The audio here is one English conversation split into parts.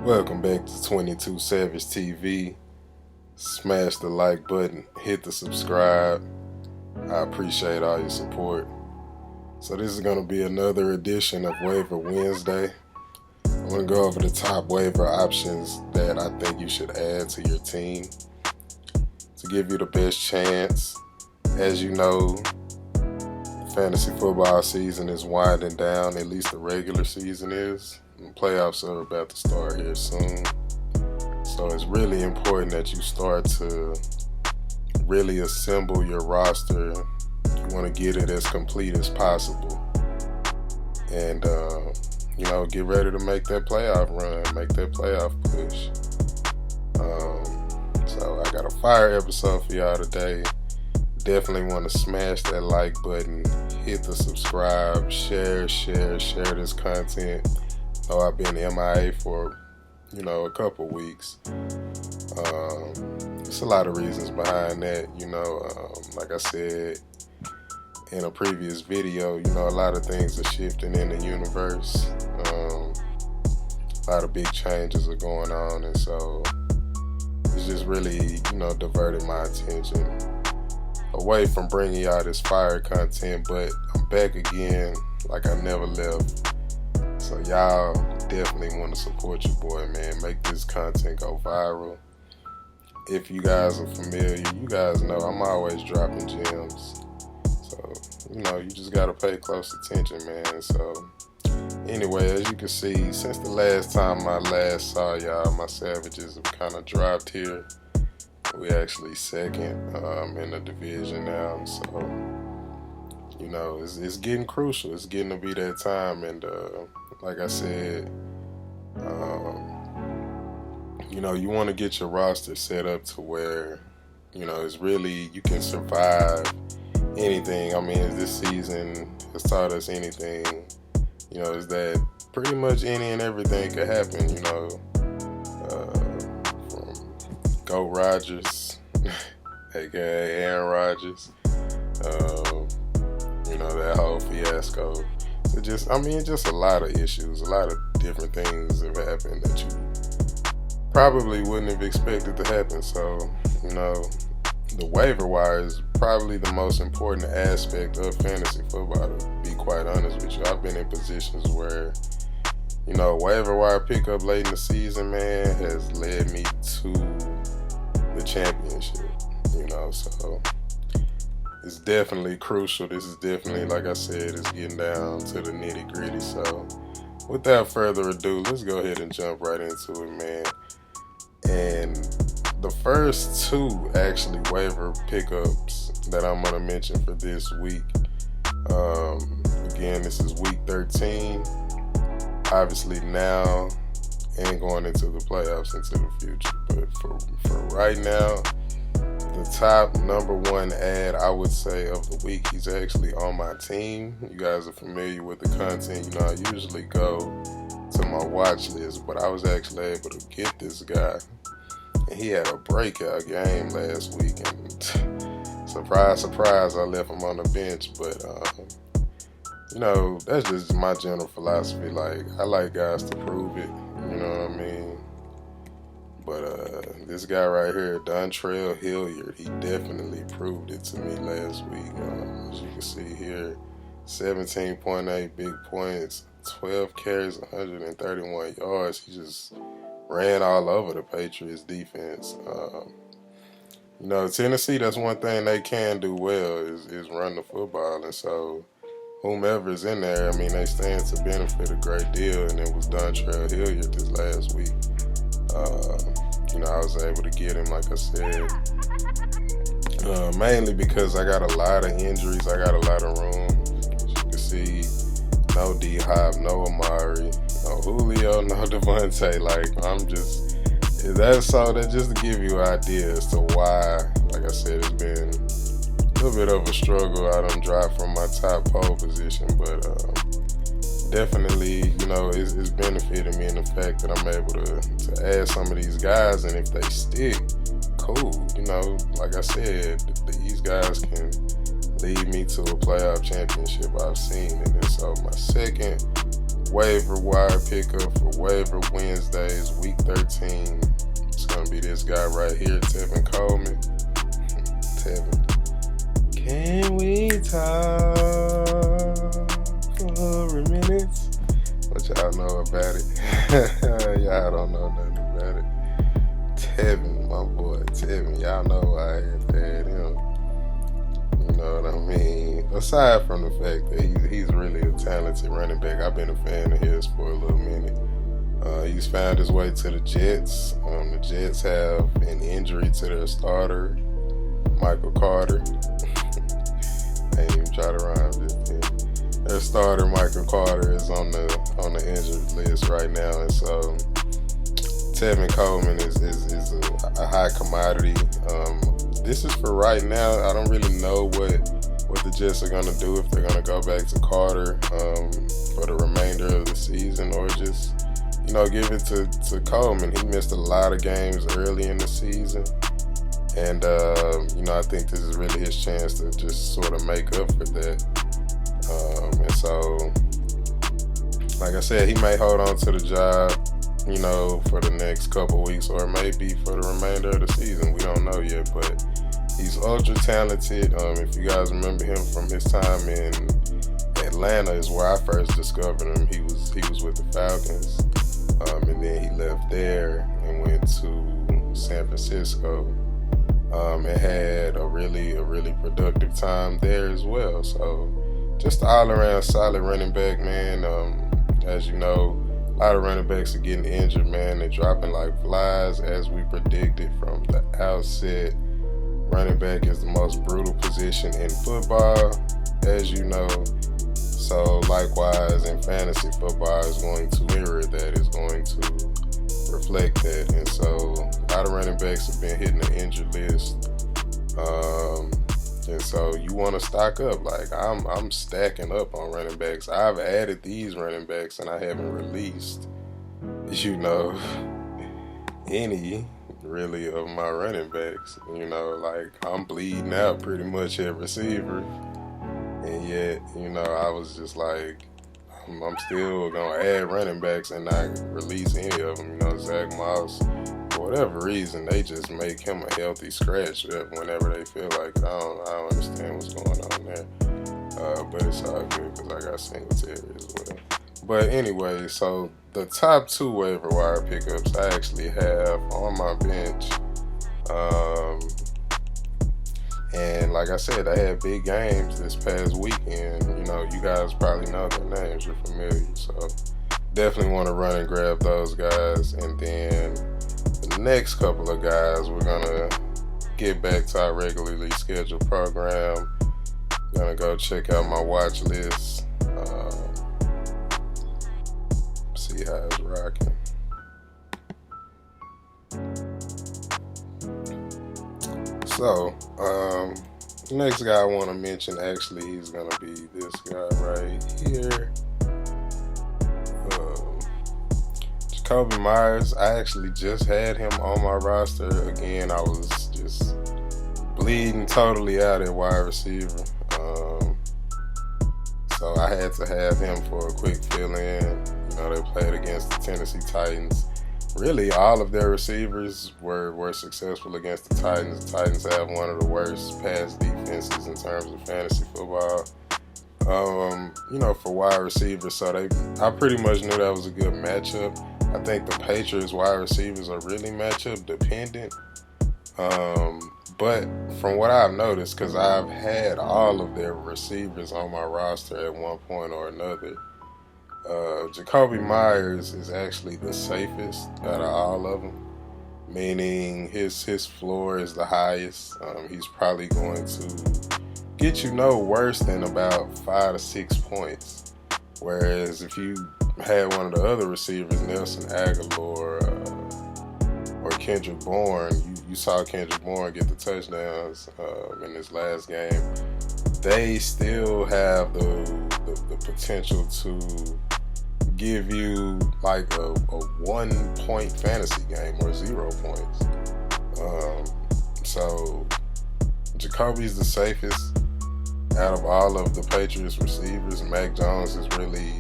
Welcome back to 22 Savage TV. Smash the like button, hit the subscribe. I appreciate all your support. So this is going to be another edition of Waiver Wednesday. I'm going to go over the top waiver options that I think you should add to your team to give you the best chance. As you know, fantasy football season is winding down, at least the regular season is. The playoffs are about to start here soon. So it's really important that you start to really assemble your roster. You want to get it as complete as possible. And, get ready to make that playoff run, make that playoff push. So I got a fire episode for y'all today. Definitely want to smash that like button, hit the subscribe, share this content. I've been MIA for, a couple weeks. There's a lot of reasons behind that, like I said in a previous video, a lot of things are shifting in the universe. A lot of big changes are going on, and so it's just really, diverted my attention away from bringing y'all this fire content, but I'm back again like I never left. So y'all definitely want to support your boy, man. Make this content go viral. If you guys are familiar, you guys know I'm always dropping gems. So, you just got to pay close attention, man. So, anyway, as you can see, since the last time I last saw y'all, my Savages have kind of dropped here. We actually second in the division now. So, it's getting crucial. It's getting to be that time. And like I said, you want to get your roster set up to where, it's really, you can survive anything. I mean, this season has taught us anything, is that pretty much any and everything could happen, from Go Rodgers, aka Aaron Rodgers, that whole fiasco. Just a lot of issues, a lot of different things have happened that you probably wouldn't have expected to happen. So, the waiver wire is probably the most important aspect of fantasy football, to be quite honest with you. I've been in positions where, waiver wire pickup late in the season, man, has led me to the championship, so it's definitely crucial. This is definitely, like I said, it's getting down to the nitty gritty. So without further ado, let's go ahead and jump right into it, man. And the first two actually waiver pickups that I'm going to mention for this week. Again, this is week 13. Obviously now and going into the playoffs into the future. But for right now, the top number one ad, I would say, of the week, he's actually on my team. You guys are familiar with the content. I usually go to my watch list, but I was actually able to get this guy. And he had a breakout game last week. And surprise, surprise, I left him on the bench. But, that's just my general philosophy. Like, I like guys to prove it. You know what I mean? But this guy right here, Dontrell Hilliard, he definitely proved it to me last week. As you can see here, 17.8 big points, 12 carries, 131 yards. He just ran all over the Patriots defense. Tennessee, that's one thing they can do well is run the football. And so whomever's in there, they stand to benefit a great deal. And it was Dontrell Hilliard this last week. I was able to get him, like I said, mainly because I got a lot of injuries. I got a lot of room. As you can see, no D-Hop, no Amari, no Julio, no Devontae. That's just to give you an idea as to why, like I said, it's been a little bit of a struggle. I done dropped from my top pole position, but definitely, it's benefited me in the fact that I'm able to add some of these guys, and if they stick, cool. Like I said, these guys can lead me to a playoff championship. I've seen it. And so my second waiver wire pickup for Waiver Wednesdays, week 13. It's going to be this guy right here, Tevin Coleman. Tevin. Can we talk for a minute? What y'all know about it? Y'all don't know nothing about it. Tevin, my boy, Tevin. Y'all know I had him. You know what I mean? Aside from the fact that he's really a talented running back, I've been a fan of his for a little minute. He's found his way to the Jets. The Jets have an injury to their starter, Michael Carter. I ain't even try to rhyme this thing. Their starter, Michael Carter, is on the injured list right now, and so Tevin Coleman is a high commodity. This is for right now. I don't really know what the Jets are gonna do, if they're gonna go back to Carter for the remainder of the season, or just give it to Coleman. He missed a lot of games early in the season. And, I think this is really his chance to just sort of make up for that. And so, like I said, he may hold on to the job, for the next couple weeks, or maybe for the remainder of the season. We don't know yet, but he's ultra talented. If you guys remember him from his time in Atlanta, is where I first discovered him. He was with the Falcons, and then he left there and went to San Francisco. And had a really productive time there as well. So just all around solid running back, man. As you know, a lot of running backs are getting injured, man. They're dropping like flies, as we predicted from the outset. Running back is the most brutal position in football, as you know. So likewise in fantasy football is going to mirror that, is going to reflect that. And so a lot of running backs have been hitting the injured list. And so you want to stock up. Like I'm stacking up on running backs. I've added these running backs and I haven't released, any really of my running backs. Like I'm bleeding out pretty much at receiver. And yet, I was just like, I'm still going to add running backs and not release any of them. Zach Moss, for whatever reason, they just make him a healthy scratch whenever they feel like it. I don't understand what's going on there. But it's all good because I got Singletary as well. But anyway, so the top two waiver wire pickups I actually have on my bench. And like I said, I had big games this past weekend. You guys probably know their names. You're familiar. So definitely want to run and grab those guys. And then the next couple of guys, we're going to get back to our regularly scheduled program. Going to go check out my watch list. See how it's rocking. So, next guy I want to mention, actually, he's going to be this guy right here. Jacoby Myers. I actually just had him on my roster. Again, I was just bleeding totally out at wide receiver. So I had to have him for a quick fill-in. They played against the Tennessee Titans. Really, all of their receivers were successful against the Titans. The Titans have one of the worst pass defenses in terms of fantasy football. For wide receivers, so I pretty much knew that was a good matchup. I think the Patriots wide receivers are really matchup dependent. But from what I've noticed, because I've had all of their receivers on my roster at one point or another, Jacoby Myers is actually the safest out of all of them, meaning his floor is the highest. He's probably going to get worse than about 5 to 6 points. Whereas if you had one of the other receivers, Nelson Aguilar or Kendrick Bourne, you saw Kendrick Bourne get the touchdowns in this last game. They still have the potential to give you like a 1 point fantasy game or 0 points. So Jacoby's the safest out of all of the Patriots receivers. Mac Jones is really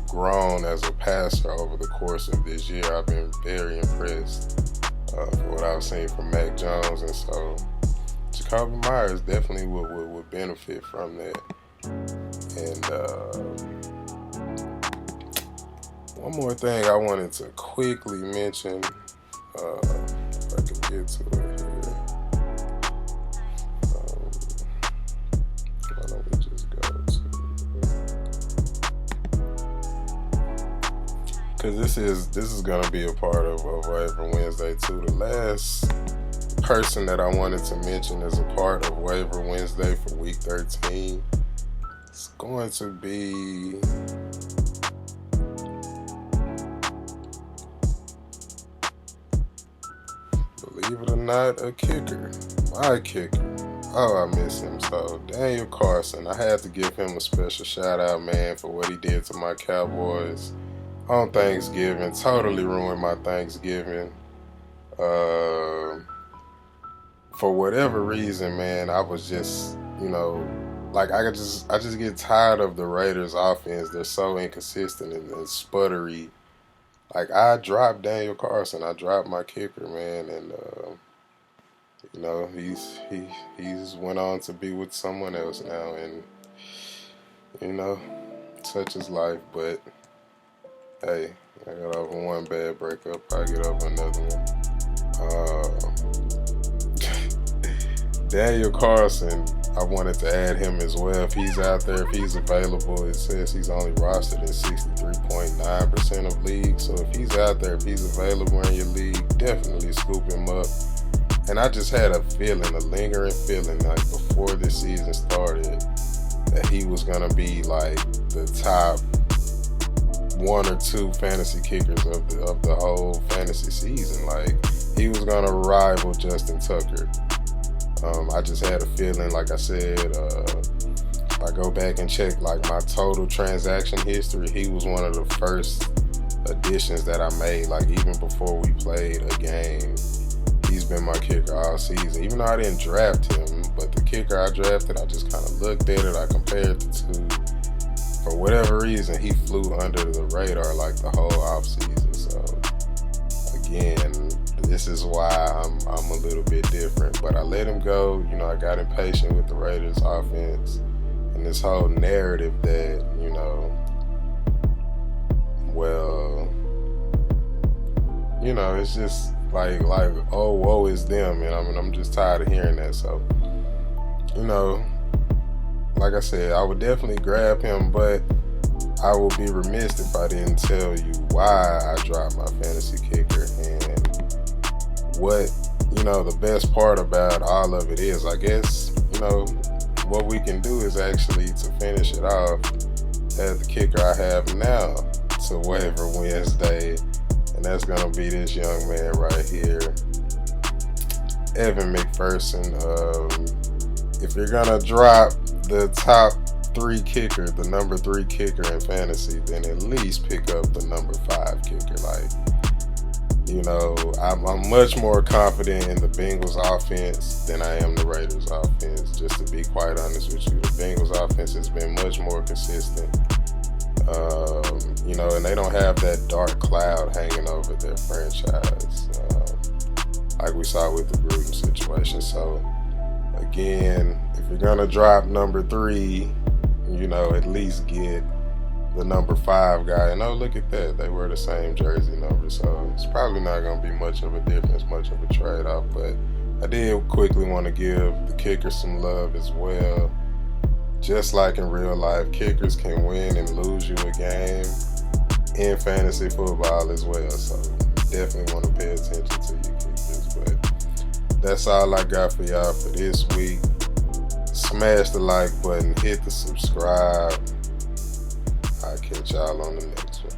grown as a passer over the course of this year. I've been very impressed for what I've seen from Mac Jones, and so Jacoby Myers definitely would benefit from that. And one more thing I wanted to quickly mention, if I can get to it here. Why don't we just go to, because this is gonna be a part of Waiver Wednesday too. The last person that I wanted to mention as a part of Waiver Wednesday for Week 13, it's going to be believe it or not, a kicker. My kicker. Oh, I miss him. So, Daniel Carson. I had to give him a special shout out, man, for what he did to my Cowboys on Thanksgiving. Totally ruined my Thanksgiving. For whatever reason, man, I was just, I just get tired of the Raiders' offense. They're so inconsistent and sputtery. Like, I dropped Daniel Carson. I dropped my kicker, man, and he's went on to be with someone else now, and such is life. But hey, I got over one bad breakup. I get over another one. Daniel Carson, I wanted to add him as well. If he's out there, if he's available, it says he's only rostered in 63.9% of leagues. So if he's out there, if he's available in your league, definitely scoop him up. And I just had a lingering feeling, like before this season started, that he was going to be like the top 1 or 2 fantasy kickers of the whole fantasy season. Like, he was going to rival Justin Tucker. I just had a feeling, like I said, if I go back and check like my total transaction history, he was one of the first additions that I made, like even before we played a game. He's been my kicker all season, even though I didn't draft him, but the kicker I drafted, I just kind of looked at it, I compared the two. For whatever reason, he flew under the radar like the whole offseason. So again, this is why I'm a little bit different. But I let him go. I got impatient with the Raiders offense and this whole narrative that, it's just like oh, woe is them, and I'm just tired of hearing that. So, like I said, I would definitely grab him, but I will be remiss if I didn't tell you why I dropped my fantasy kicker and what, the best part about all of it is. I guess, what we can do is actually to finish it off as the kicker I have now to Waiver Wednesday, and that's going to be this young man right here, Evan McPherson. If you're going to drop the top 3 kicker, the number 3 kicker in fantasy, then at least pick up the number 5 kicker. I'm much more confident in the Bengals offense than I am the Raiders offense, just to be quite honest with you. The Bengals offense has been much more consistent, and they don't have that dark cloud hanging over their franchise, like we saw with the Gruden situation. So again, if you're going to drop number 3, at least get the number 5 guy. And oh, look at that, they wear the same jersey number, so it's probably not going to be much of a difference, much of a trade-off. But I did quickly want to give the kicker some love as well. Just like in real life, kickers can win and lose you a game in fantasy football as well, so definitely want to pay attention to your kickers. But that's all I got for y'all for this week. Smash the like button, hit the subscribe. I'll catch y'all on the next one.